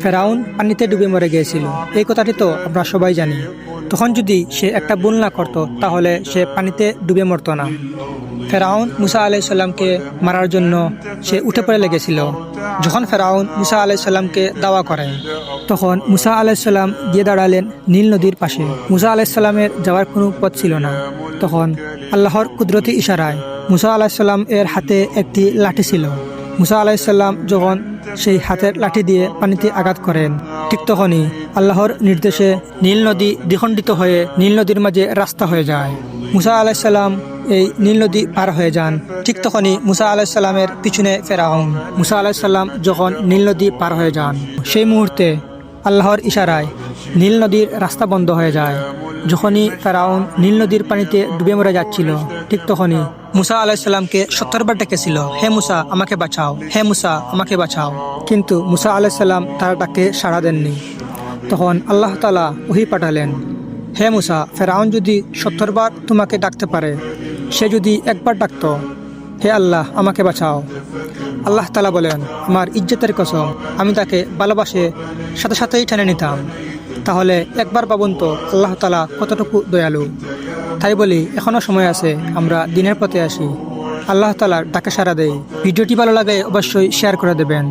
ফেরাউন পানিতে ডুবে মরে গিয়েছিল, এই কথাটি তো আমরা সবাই জানি। তখন যদি সে একটা ভুল না করত তাহলে সে পানিতে ডুবে মরত না। ফেরাউন মুসা আলাইসাল্লামকে মারার জন্য সে উঠে পড়ে লেগেছিল। যখন ফেরাউন মুসা আলাইসাল্লামকে দাওয়া করেন তখন মুসা আলাইসাল্লাম গিয়ে দাঁড়ালেন নীল নদীর পাশে। মুসা আলাইসাল্লামের যাওয়ার কোনো পথ ছিল না। তখন আল্লাহর কুদরতি ইশারায় মুসা আলাইসাল্লাম এর হাতে একটি লাঠি ছিল। মুসা আলাইসাল্লাম যখন সেই হাতের লাঠি দিয়ে পানিতে আঘাত করেন, ঠিক তখনই আল্লাহর নির্দেশে নীল নদী দ্বিখণ্ডিত হয়ে নীল নদীর মাঝে রাস্তা হয়ে যায়। মুসা আলাইসাল্লাম এই নীল নদী পার হয়ে যান। ঠিক তখনই মুসা আলাইসাল্লামের পিছনে ফেরাউন। মুসা আলাইসাল্লাম যখন নীল নদী পার হয়ে যান, সেই মুহূর্তে আল্লাহর ইশারায় নীল নদীর রাস্তা বন্ধ হয়ে যায়। যখনই ফেরাউন নীল নদীর পানিতে ডুবে মরে যাচ্ছিল, ঠিক তখনই মুসা আলাইসাল্লামকে 70 বার ডেকেছিল, হে মুসা আমাকে বাঁচাও, হে মুসা আমাকে বাঁচাও। কিন্তু মুসা আলাইসাল্লাম তার ডাকে সাড়া দেননি। তখন আল্লাহ তাআলা ওহী পাঠালেন, হে মুসা, ফেরাউন যদি 70 বার তোমাকে ডাকতে পারে, সে যদি একবার ডাকত, হে আল্লাহ আমাকে বাঁচাও। আল্লাহ তাআলা বলেন, আমার ইজ্জতের কসম, আমি তাকে ভালোবাসে সাথে সাথেই টেনে নিতাম। তাহলে একবার ভাবুন তো আল্লাহ তাআলা কতটুকু দয়ালু। তাই বলি এখনও সময় আছে, আমরা দিনের পথে আসি, আল্লাহ তাআলার ডাকে সাড়া দেই। ভিডিওটি ভালো লাগে অবশ্যই শেয়ার করে দেবেন।